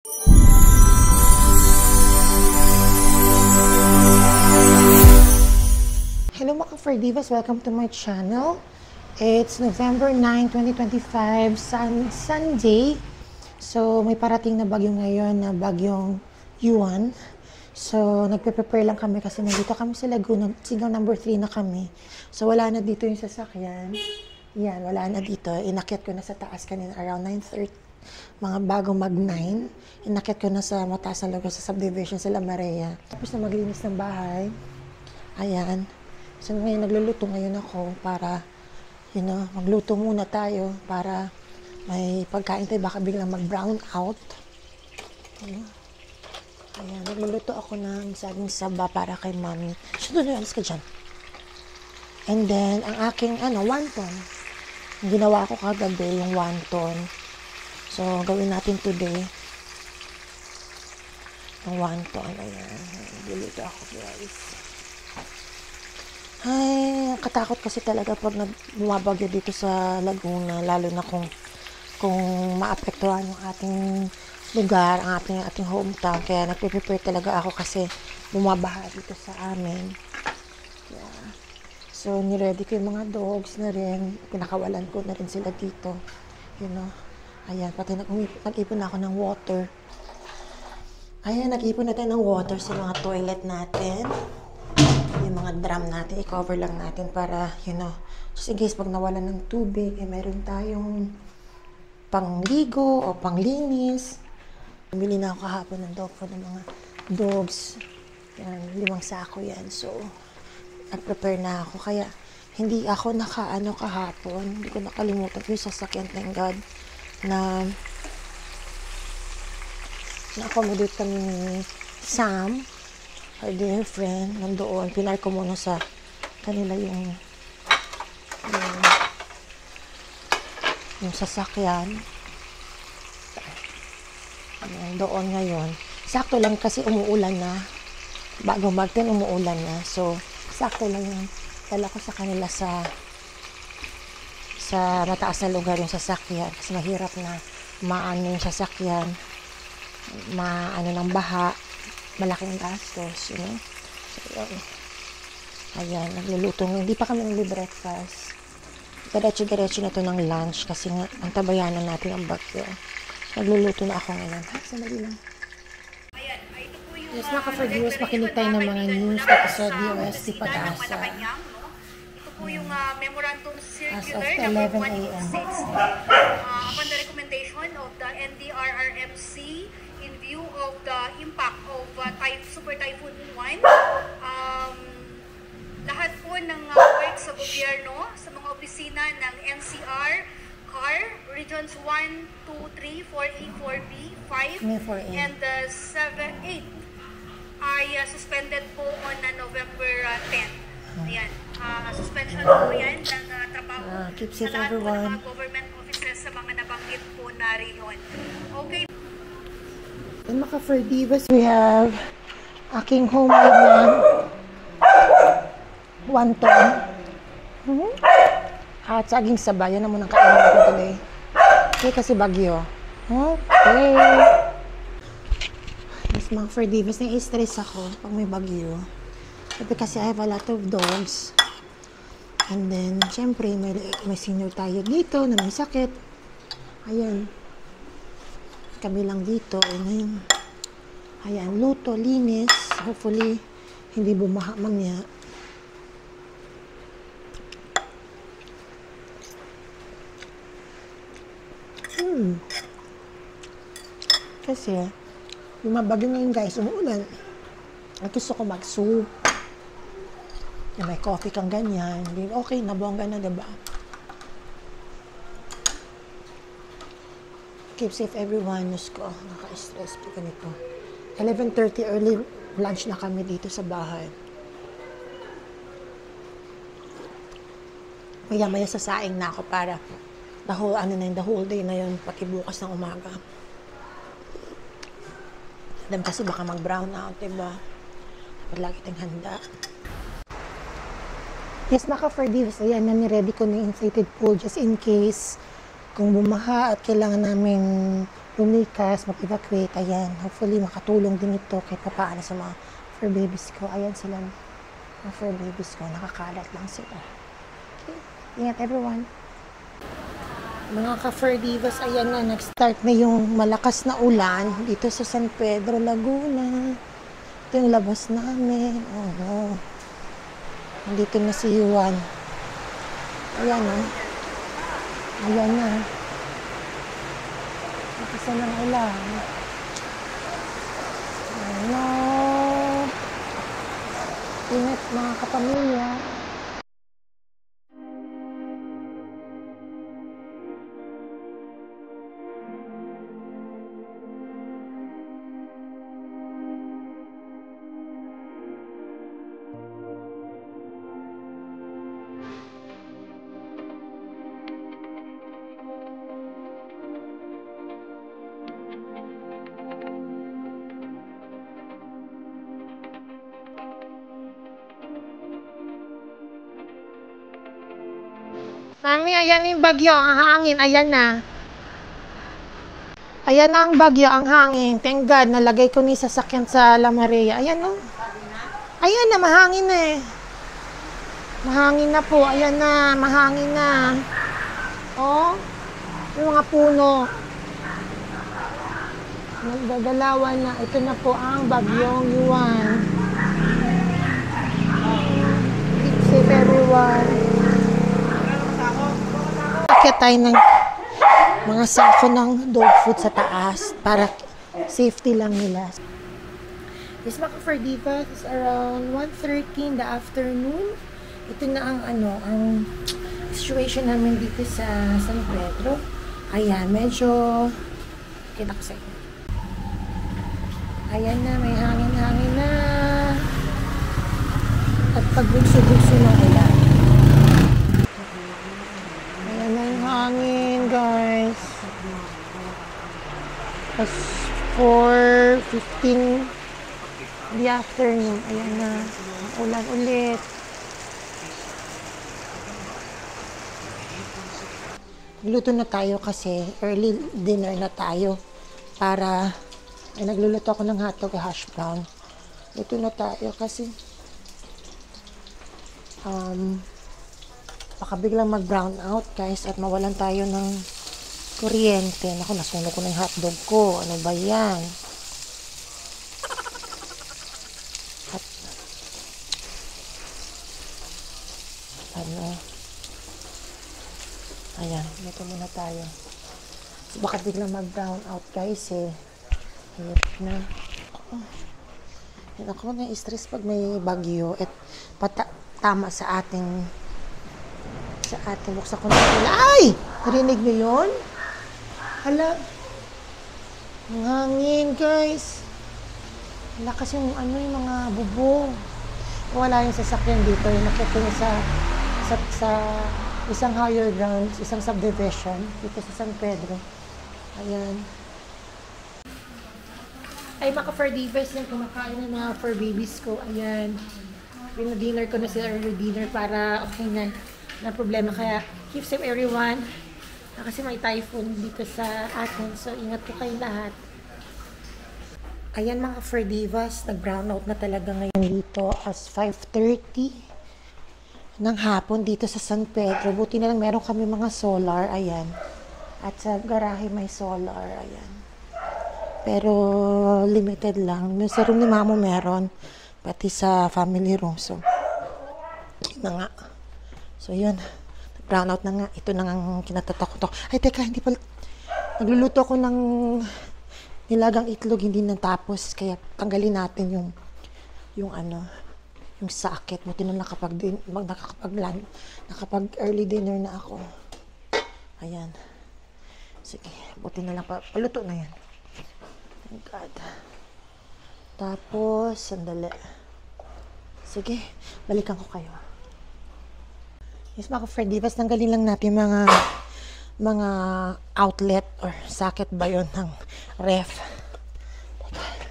Hello mga ka-Ferdivas, welcome to my channel. It's November 9, 2025, Sunday. So may parating na bagyo ngayon na bagyong Yuan. So nagpe-prepare lang kami kasi nandito kami sa Laguna, signal number 3 na kami. So wala na dito yung sasakyan. Yan, wala na dito. Inakyat ko na sa taas kanina around 9:30. Mga bagong mag-9. Inakyat ko na sa mataas na lugar sa subdivision sa La Maria. Tapos na maglinis ng bahay. Ayan. So ngayon nagluluto ngayon ako para, magluto muna tayo para may pagkain tayo, baka biglang mag-brown out. Ayan, nagluluto ako ng saging saba para kay Mommy. Sunod na, alis ka dyan. And then, ang aking, wonton. Ginawa ko kagabi yung wonton. So, gawin natin today. Yung wonton, ayan. Nagluluto ako, guys. Ay, katakot kasi talaga pag bumabagyo dito sa Laguna, lalo na kung maapektuhan yung ating lugar, ang ating hometown. Kaya nagpe-prepare talaga ako kasi bumabaha dito sa amin. Yeah. So, niready ko yung mga dogs na rin. Pinakawalan ko na rin sila dito. Ayan, pati nag-ipon na ako ng water. Ayan, nag-ipon na tayo ng water sa mga toilet natin. Yung mga drum natin, i-cover lang natin para, just in case pag nawalan ng tubig, meron tayong pangligo o panglinis. Bumili na ako kahapon ng dog food ng mga dogs. Yan, 5 sako yan. So, nag-prepare na ako. Kaya, hindi ako kahapon. Hindi ko nakalimutan yung sasakyan, thank God, na na-accommodate kami ni Sam, our dear friend, nandoon. Pinark ko muna sa kanila yung sasakyan. Ayan, doon ngayon. Sakto lang kasi umuulan na. Bago mag-10, umuulan na. So, sakto lang yung dala ko sa kanila sa mataas na lugar yung sasakyan. Kasi mahirap na maano yung sasakyan. Ng baha. Malaking gastos, So, ayan, nagluluto. Hindi pa kami nagbe-breakfast. Diretso-diretso na to ng lunch kasi nga, ang tabayanan natin ang bagyo. Nagluluto na ako ngayon. Sandali lang. Yes, mga ka-Ferdivas, makinig tayo ng mga news dito sa DOST Pag-asa. Ito po yung Memorandum As of Circular 11 a.m. Upon the recommendation of the NDRRMC in view of the impact of Super Typhoon 1, lahat po ng work sa gobyerno, sa mga opisina ng NCR, CAR, Regions 1, 2, 3, 4A, 4B, 5, and 7, 8 ay suspended po on November 10. Ayan, suspension po yan ng trabaho sa lahat po ng mga government offices sa mga nabanggit po na region. Okay. And mga ka-Ferdivas, we have aking homemade na wonton. At saging saba, yan naman ang kainin ko today. Okay, kasi bagyo. Okay. Yes, mga Ferdivas, nai-stress ako pag may bagyo. Kasi I have a lot of dogs. And then, syempre, may senior tayo dito na may sakit. Ayan. Kami lang dito. Ayan, luto, linis. Hopefully, hindi bumaha mamaya. Kasi, yung mabagyo ngayon guys, umuulan. At gusto ko mag-soup. May coffee kang ganyan. Okay, nabongga na, diba? Keep safe everyone. News ko, naka-stress po ganito. 11:30 early lunch na kami dito sa bahay. Maya-maya sa saing na ako para the whole day na yun, pati bukas ng umaga. Alam kasi baka mag-brown out, diba? Lagi tayong handa. Yes, mga ka-Ferdivas, ayan na niready ko na inflated pool just in case kung bumaha at kailangan namin lumikas, mag-evacuate. Ayan, hopefully makatulong din ito kahit paano sa mga fur babies ko. Ayan sila, mga fur babies ko, nakakalat lang sila. Okay, ingat everyone. Mga ka-fur divas, ayan na, nag-start na yung malakas na ulan dito sa San Pedro, Laguna. Ito yung labas namin. Oh, no. Nandito na si Juan. Ayan, oh. Ayan na. Nakisa ng ulan. Ano? Ingat mga kapamilya. Mami, ayan yung bagyo, ang hangin, ayan na. Ayan na ang bagyo, ang hangin. Thank God, nalagay ko ni sasakyan sa La Maria. Ayan o. Ayan na, mahangin na eh. Mahangin na po, ayan na, mahangin na. Oh, yung mga puno. Nagdadalawan na. Ito na po ang bagyong Juan. Keep safe everyone. Akit tayo ng mga sako ng dog food sa taas para safety lang nila. Yes, mga fur divas, it's around 1:30 in the afternoon. Ito na ang ang situation namin dito sa San Pedro. Ayan, medyo kita ko sa inyo. Ayan na, may hangin-hangin na. At pagbugso-bugso ng ulan. Ayan na yung hangin, guys. As 4:15 in the afternoon. Ayan na, ulan ulit. Luto na tayo kasi early dinner na tayo para nagluluto ako ng hotdog at hash brown. Luto na tayo kasi baka biglang mag-brown out guys at mawalan tayo ng kuryente. Naku, nasunog ko na yung hotdog ko. Ano ba yan? At ayan, luto muna tayo. So, baka biglang mag-brown out guys eh. Hirap na. Ako na-stress pag may bagyo at tama sa ating buksan ko na sila. Ay! Narinig niyo yun? Hala. Ang hangin guys. Lakas yung yung mga bubong. Wala yung sasakyan dito. Yung nakita niyo sa isang higher ground, isang subdivision dito sa San Pedro. Ayan. Ay, mga fur divas yung kumakain ng mga fur babies ko. Ayan. Dinner ko na sila early dinner para okay na problema. Kaya, keep safe everyone. Kasi may typhoon dito sa atin. So, ingat po kayo lahat. Ayan mga fur divas. Nag-brown out na talaga ngayon dito as 5:30 ng hapon dito sa San Pedro. Buti na lang meron kami mga solar. Ayan. At sa garahe may solar. Ayan. Pero limited lang. Sa room ni Mamo meron. Pati sa family room. So, yun na nga. So, yun. Brown out na nga. Ito na nga kinatatakot ako. Ay, teka, hindi pala. Nagluluto ako ng nilagang itlog. Hindi natapos. Kaya tanggalin natin yung sakit. Buti na nakapag early dinner na ako. Ayan. Sige. Buti na lang paluto na yan. Thank God. Tapos, sandali. Sige. Balikan ko kayo. Yes, mga fur divas, tanggalin lang natin mga outlet or socket ba yun ng ref. Teka.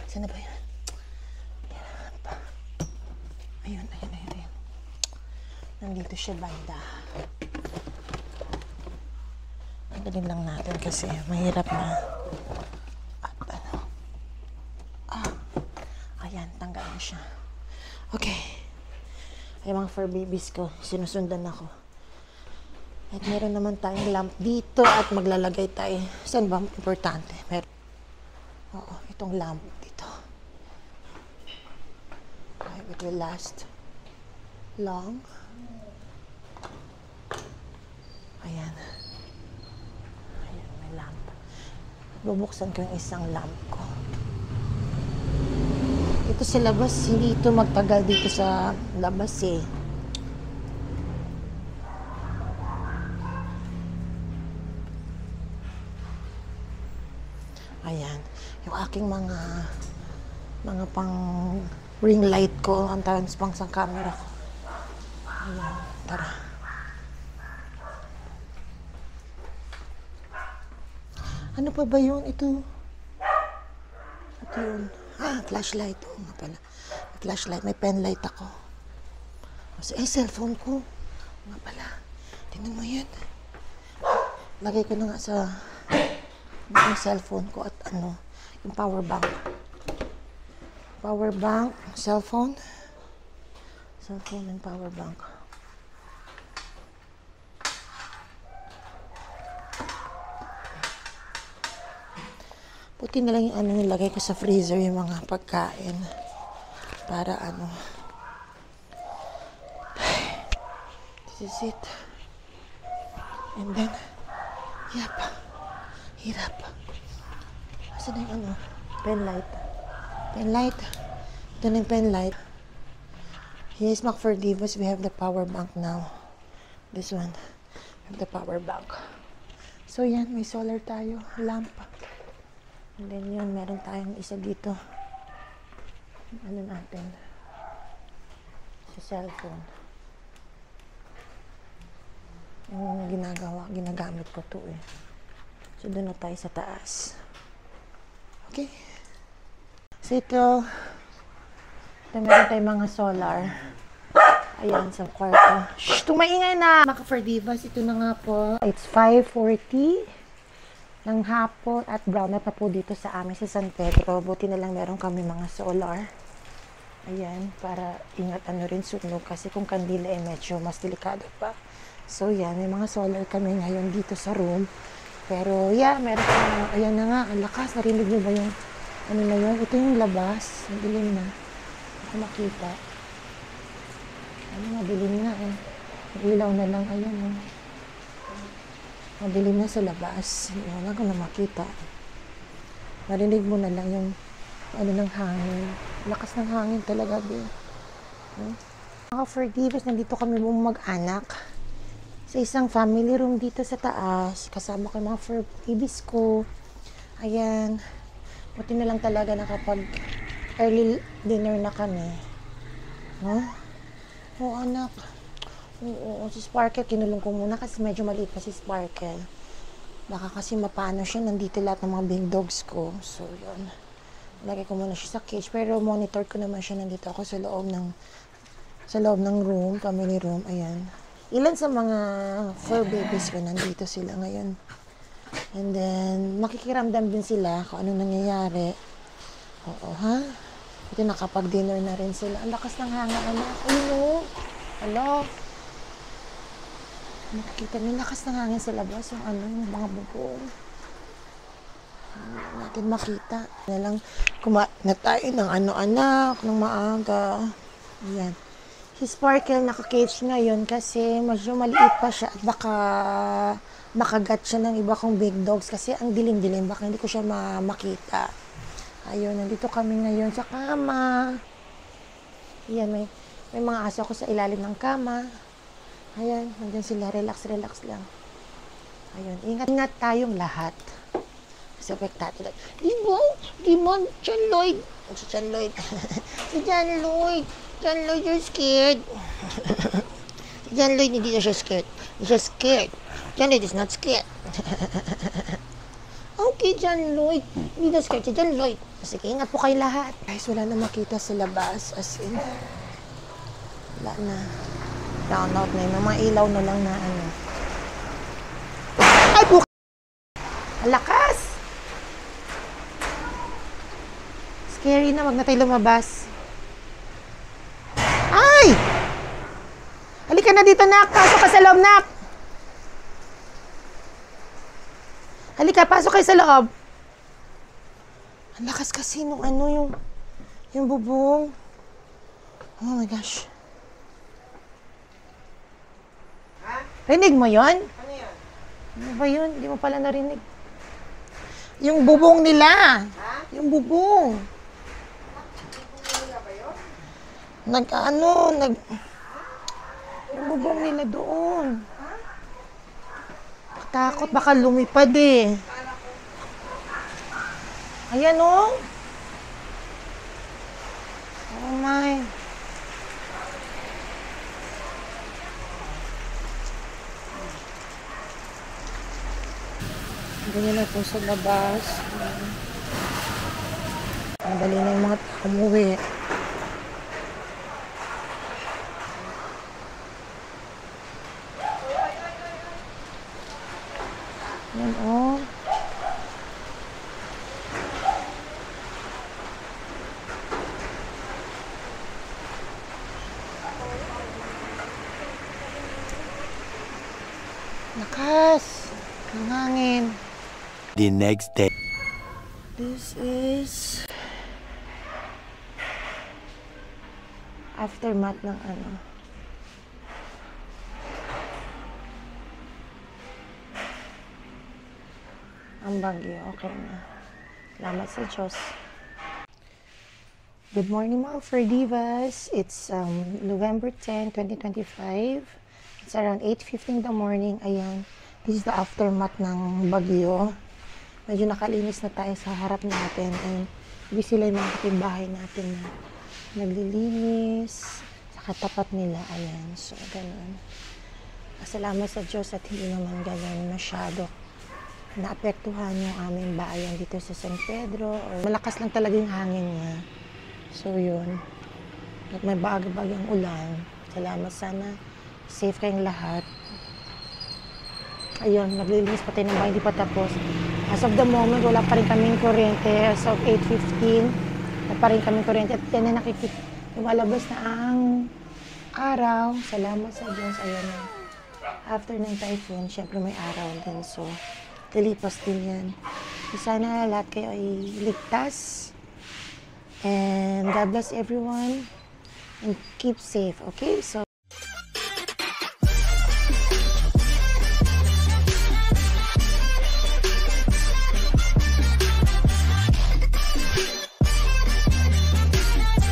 Saan na ba yun? Ayun. Nandito siya banda. Tanggalin lang natin kasi mahirap na. Ayan, tanggal na siya. Okay. Ay, mga fur babies ko, sinusundan ako. At meron naman tayong lamp dito at maglalagay tayo. Saan ba? Importante. Meron. Oo, itong lamp dito. Okay, it will last long. Ayan. Ayan, may lamp. Bubuksan ko yung isang lamp ko. Ito sa labas, hindi ito magtagal dito sa labas eh. Ayan. Yung aking mga pang ring light ko, ang tawag pang sa camera ko. Ayan, tara. Ano pa ba yun? Ito yun. Flashlight. Oo nga pala. Flashlight. May pen light ako. Cellphone ko. Oo nga pala. Tingnan mo yan. Lagay ko na nga sa yung cellphone ko at yung power bank. Power bank, cellphone and power bank. Puti na lang yung nilagay ko sa freezer, yung mga pagkain. Para this is it. And then, hirap. Asan na yung pen light. Ito na yung pen light. Yes, Mac for Divas, we have the power bank now. This one, we have the power bank. So yan, may solar tayo, lamp. And then yun, meron tayong isa dito. Natin? Sa cellphone. Yung ginagamit ko to eh. So doon na tayo sa taas. Okay. So ito meron tayong mga solar. Ayan, sa kwarto. Shhh! Tumaingay na! Mga for Divas, ito na nga po. It's 5:40 ng hapon at brown na po dito sa amin sa San Pedro. Buti na lang meron kami mga solar. Ayan, para ingat rin sunog kasi kung kandila medyo mas delikado pa. So yan, may mga solar kami ngayon dito sa room. Pero yeah, meron kami, ayan na nga, ang lakas. Narinig niyo ba yung na yun? Ito yung labas. Madilim na. Ako makita. Madilim na eh. Ilaw na lang, ayan eh. Madilim na sa labas. Wala ko na makita. Marinig mo na lang yung ng hangin. Lakas ng hangin talaga din. Mga for Divas, nandito kami mag-anak sa isang family room dito sa taas. Kasama ko yung mga for babies ko. Ayan. Buti na lang talaga nakapag early dinner na kami. Oo, anak. Oo, si Sparkle, kinulong ko muna kasi medyo maliit pa si Sparkle. Baka kasi mapano siya, nandito lahat ng mga big dogs ko. So, yun. Lagay ko muna siya sa cage, pero monitor ko naman siya. Nandito ako sa loob ng room, family room. Ayan. Ilan sa mga fur babies ko, nandito sila ngayon. And then, makikiramdam din sila kung anong nangyayari. Oo, ha? Ito, nakapag-dinner na rin sila. Ang lakas ng hanga, anak. Ayun, hello. Makikita niyo, lakas ng hangin sa labas. Yung mga bubong. Natin makita. Na lang, kumain na tayo ng anak, ng maaga. Ayan. Si Sparkle naka-cage ngayon kasi medyo maliit pa siya at baka makagat siya ng iba kong big dogs kasi ang dilim-dilim. Baka hindi ko siya makita. Ayun, nandito kami ngayon sa kama. Ayan, may mga aso ko sa ilalim ng kama. Ayan, nandiyan sila. Relax lang. Ayun, ingat tayong lahat. Kasi apektado lang. Di mo, John Lloyd. Si John Lloyd. John Lloyd, you're scared. Si John Lloyd, hindi na siya scared. He's just scared. John Lloyd is not scared. Okay, John Lloyd. Hindi na scared si John Lloyd. Sige, ingat po kayo lahat. Guys, wala na makita sa labas. As in, wala na. Down out na yun. Mga ilaw na lang na Ay, lakas! Scary na, wag na tayo lumabas. Ay! Halika na dito, nak. Pasok ka sa loob, nak. Halika, pasok kayo sa loob. Ang lakas kasi nung ano, yung bubong. Oh my gosh. Rinig mo yon? Ano yan? Ano ba yun? Hindi mo pala narinig. Yung bubong nila. Yung bubong. Yung bubong nila doon. Takot, baka lumipad eh. Ayan oh. Oh my. Ganyan na po sa labas. Madali na yung mga tao umuwi. Yan o. Lakas. Ang hangin. The next day. This is aftermath ng ano. Ang bagyo, okay na. Salamat sa Diyos. Good morning mga for divas. It's November 10, 2025. It's around 8:15 in the morning. Ayan. This is the aftermath ng bagyo. Medyo nakalinis na tayo sa harap natin and busy sila yung mga kapitbahay natin na naglilinis sa katapat nila. Ayan, so ganun. Salamat sa Diyos at hindi naman ganun masyado naapektuhan yung aming bayan dito sa San Pedro. Or malakas lang talaga yung hangin niya. So yun. At may bagyang ulan. Salamat, sana safe kayong lahat. Ayun, naglilinis pa tayo ng bahay, hindi pa tapos. As of the moment, wala pa rin kaming kuryente. As of 8:15, wala pa rin kaming kuryente. At yan na lumalabas na ang araw. Salamat sa Diyos. Ayun na. After ng typhoon, syempre may araw din. So, lilipas din yan. So, sana lahat kayo ay ligtas. And God bless everyone. And keep safe, okay? So,